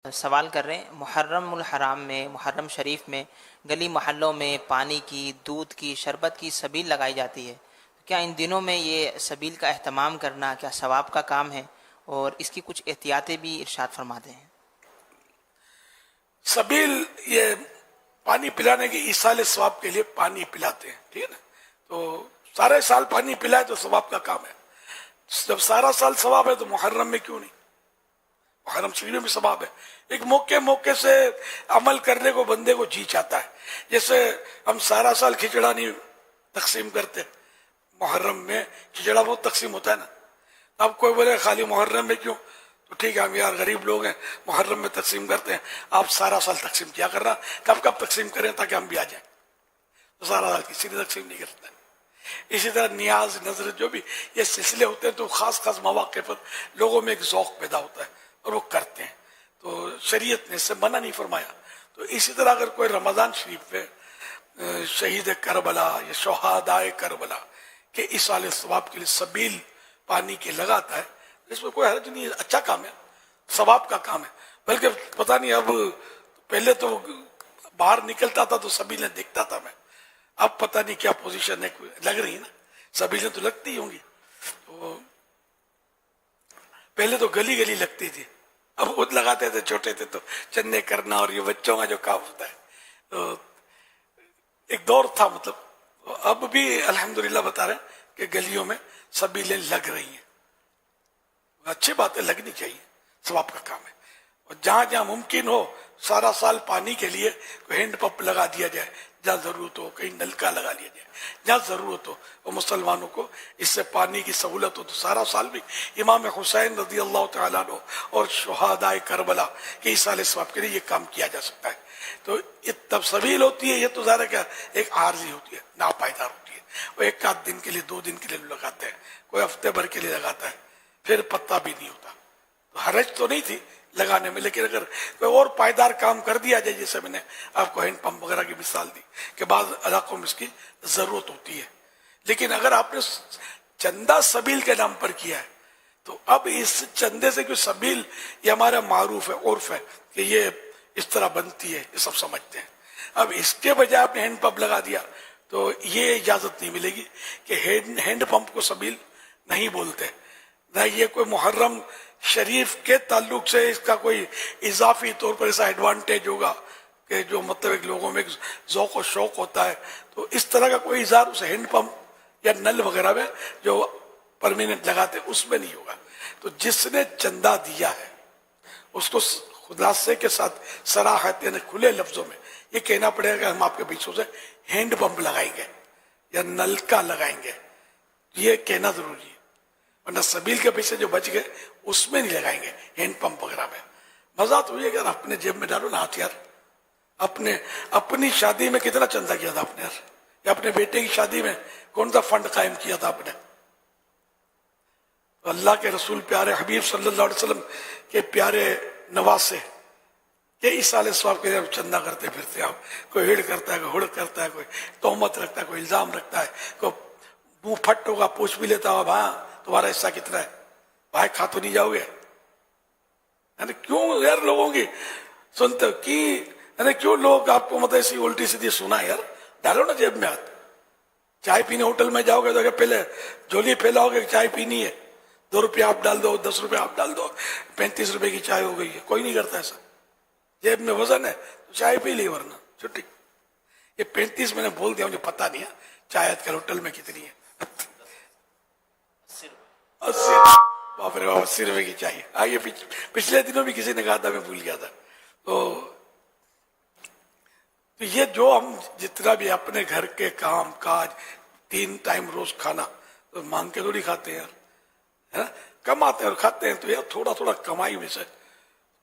سوال کر رہے ہیں، محرم الحرام میں، محرم شریف میں گلی محلوں میں پانی کی، دودھ کی، شربت کی سبیل لگائی جاتی ہے۔ کیا ان دنوں میں یہ سبیل کا اہتمام کرنا کیا ثواب کا کام ہے، اور اس کی کچھ احتیاطیں بھی ارشاد فرماتے ہیں؟ سبیل یہ پانی پلانے کی ایصال ثواب کے لیے پانی پلاتے ہیں، ٹھیک ہے نا؟ تو سارے سال پانی پلائے تو ثواب کا کام ہے۔ جب سارا سال ثواب ہے تو محرم میں کیوں نہیں؟ محرم شریف میں بھی ثواب ہے۔ ایک موقع سے عمل کرنے کو بندے کو جی چاہتا ہے۔ جیسے ہم سارا سال کھچڑا نہیں تقسیم کرتے، محرم میں کھچڑا بہت تقسیم ہوتا ہے نا۔ اب کوئی بولے خالی محرم میں کیوں؟ تو ٹھیک ہے، ہم یار غریب لوگ ہیں، محرم میں تقسیم کرتے ہیں، آپ سارا سال تقسیم کیا کر رہا، کب تقسیم کریں تاکہ ہم بھی آ جائیں۔ تو سارا سال کسی نے تقسیم نہیں کرتا۔ اسی طرح نیاز، نظر، جو بھی یہ سلسلے ہوتے ہیں تو خاص مواقع پر لوگوں میں ایک ذوق پیدا ہوتا ہے اور وہ کرتے ہیں، تو شریعت نے اس سے منع نہیں فرمایا۔ تو اسی طرح اگر کوئی رمضان شریف پہ شہید کربلا یا شہدائے کربلا کے ایصال ثواب کے لیے سبیل پانی کے لگاتا ہے، اس میں کوئی حرج نہیں ہے، اچھا کام ہے، ثواب کا کام ہے۔ بلکہ پتہ نہیں، اب پہلے تو باہر نکلتا تھا تو سبیلیں دیکھتا تھا میں، اب پتہ نہیں کیا پوزیشن ہے، لگ رہی ہے نا، سبیلیں تو لگتی ہوں گی۔ تو پہلے تو گلی لگتی تھی، اب خود لگاتے تھے، چھوٹے تھے تو چندے کرنا اور یہ بچوں کا جو کام ہوتا ہے، تو ایک دور تھا مطلب۔ اب بھی الحمدللہ بتا رہے ہیں کہ گلیوں میں سبیلیں لگ رہی ہیں، اچھی بات ہے، لگنی چاہیے، ثواب کا کام ہے۔ اور جہاں جہاں ممکن ہو سارا سال پانی کے لیے کوئی ہینڈ پمپ لگا دیا جائے، جہاں ضرورت ہو کہیں نلکا لگا لیا جائے، جہاں ضرورت ہو، اور مسلمانوں کو اس سے پانی کی سہولت ہو تو سارا سال بھی امام حسین رضی اللہ تعالیٰ عنہ اور شہدائے کربلا کے ایصال ثواب کے لیے یہ کام کیا جا سکتا ہے۔ تو یہ تب سبیل ہوتی ہے، یہ تو ظاہر ہے کہ ایک عارضی ہوتی ہے، ناپائیدار ہوتی ہے، وہ ایک آدھ دن کے لیے، 2 دن کے لیے لگاتے ہیں، کوئی ہفتے بھر کے لیے لگاتا ہے، پھر پتہ بھی نہیں ہوتا۔ تو حرج تو نہیں تھی لگانے میں، لیکن اگر کوئی اور پائیدار کام کر دیا جائے، جیسے میں نے آپ کو ہینڈ پمپ وغیرہ کی مثال دی کہ بعض علاقوں میں اس کی ضرورت ہوتی ہے، لیکن اگر آپ نے چندہ سبیل کے نام پر کیا ہے تو اب اس چندے سے کوئی سبیل، یہ ہمارا معروف ہے، عرف ہے کہ یہ اس طرح بنتی ہے، یہ سب سمجھتے ہیں۔ اب اس کے بجائے آپ نے ہینڈ پمپ لگا دیا تو یہ اجازت نہیں ملے گی کہ ہینڈ پمپ کو سبیل نہیں بولتے، نہ یہ کوئی محرم شریف کے تعلق سے اس کا کوئی اضافی طور پر ایسا ایڈوانٹیج ہوگا کہ جو مطلب ایک لوگوں میں ایک ذوق و شوق ہوتا ہے، تو اس طرح کا کوئی اظہار اس ہینڈ پمپ یا نل وغیرہ میں جو پرمیننٹ لگاتے اس میں نہیں ہوگا۔ تو جس نے چندہ دیا ہے اس کو خلاصے کے ساتھ صراحت، یعنی کھلے لفظوں میں یہ کہنا پڑے گا کہ ہم آپ کے پیچھے سے ہینڈ پمپ لگائیں گے یا نلکا لگائیں گے، یہ کہنا ضروری ہے، ورنہ سبیل کے پیچھے جو بچ گئے اس میں نہیں لگائیں گے، ہینڈ پمپ وغیرہ میں۔ مزہ تو یہ کہ اپنے جیب میں ڈالو نا ہاتھ یار، اپنی شادی میں کتنا چندہ کیا تھا آپ نے یار، یا اپنے بیٹے کی شادی میں کون سا فنڈ قائم کیا تھا آپ نے؟ اللہ کے رسول پیارے حبیب صلی اللہ علیہ وسلم کے پیارے نواسے کہ ایصال ثواب کے لیے چندہ کرتے پھرتے آپ، کوئی ہڑ کرتا ہے، کوئی ہڑ کرتا ہے، کوئی تہمت رکھتا ہے، کوئی الزام رکھتا ہے، کوئی منہ پھٹ ہوگا پوچھ بھی لیتا ہوگا، ہاں تمہارا حصہ کتنا ہے بھائی، کھا تو نہیں جاؤ گے؟ یعنی کیوں یار لوگوں کی سنتے کی، یعنی کیوں لوگ آپ کو مطلب ایسی الٹی سیدھی سنا ہے یار؟ ڈالو نا جیب میں ہاتھ۔ چائے پینے ہوٹل میں جاؤ گے تو پہلے جھولی پھیلاؤ گے چائے پینی ہے، 2 روپیہ آپ ڈال دو، 10 روپیہ آپ ڈال دو، 35 روپے کی چائے ہو گئی ہے، کوئی نہیں کرتا ایسا۔ جیب میں وزن ہے تو چائے پی لی، ورنہ چھٹی۔ یہ 35 میں نے بول دیا، مجھے پتا نہیں ہے چائے آج کل ہوٹل میں کتنی ہے، 80 باپ رے باپ، 80 روپے کی چائے۔ آئیے پچھلے دنوں بھی کسی نے کہا تھا، میں بھول گیا تھا۔ تو یہ جو ہم جتنا بھی اپنے گھر کے کام کاج، 3 ٹائم روز کھانا تو مانگ کے تھوڑی کھاتے ہیں یار، ہے نا؟ کماتے ہیں اور کھاتے ہیں، تو یہ تھوڑا تھوڑا کمائی میں سے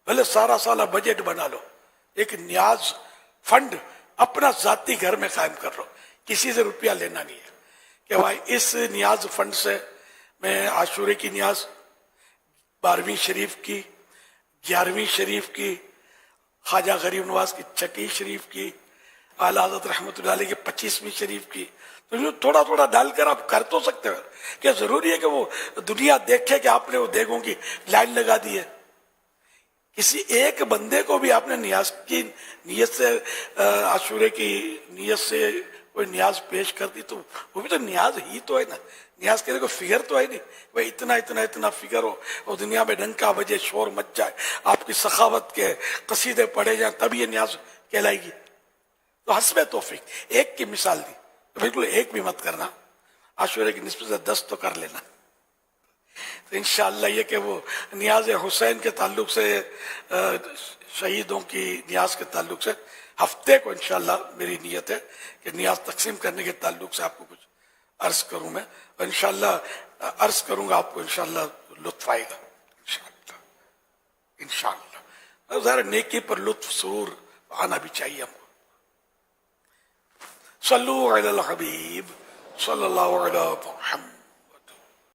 بھلے سارا سالہ بجٹ بنا لو، ایک نیاز فنڈ اپنا ذاتی گھر میں قائم کر لو، کسی سے روپیہ لینا نہیں ہے کہ بھائی اس نیاز فنڈ سے میں عاشورے کی نیاز، 12ویں شریف کی، 11ویں شریف کی، خواجہ غریب نواز کی 6 شریف کی، اعلیٰ حضرت رحمۃ اللہ علیہ کی 25ویں شریف کی، تو یہ تھوڑا تھوڑا ڈال کر آپ کر تو سکتے ہو۔ کیا ضروری ہے کہ وہ دنیا دیکھے کہ آپ نے وہ دیگوں کی لائن لگا دی ہے؟ کسی ایک بندے کو بھی آپ نے نیاز کی نیت سے عاشورے کی نیت سے کوئی نیاز پیش کر دی تو وہ بھی تو نیاز ہی تو ہے نا. نیاز کے کوئی فگر تو ہے نہیں بھائی اتنا اتنا اتنا فگر ہو اور دنیا میں ڈنکا بجے شور مچ جائے آپ کی سخاوت کے قصیدے پڑھے جائیں تب یہ نیاز کہلائے گی. تو حسب توفیق ایک کی مثال دی تو بالکل ایک بھی مت کرنا, عاشورے کی نسبت سے 10 تو کر لینا. تو انشاءاللہ یہ کہ وہ نیاز حسین کے تعلق سے شہیدوں کی نیاز کے تعلق سے ہفتے کو انشاءاللہ میری نیت ہے کہ نیاز تقسیم کرنے کے تعلق سے آپ کو کچھ عرض کروں میں, اور انشاءاللہ عرض کروں گا آپ کو انشاءاللہ لطف آئے گا انشاءاللہ. ظاہر نیکی پر لطف سرور آنا بھی چاہیے ہم کو. صلو علی الحبیب صلی اللہ علیہ محمد.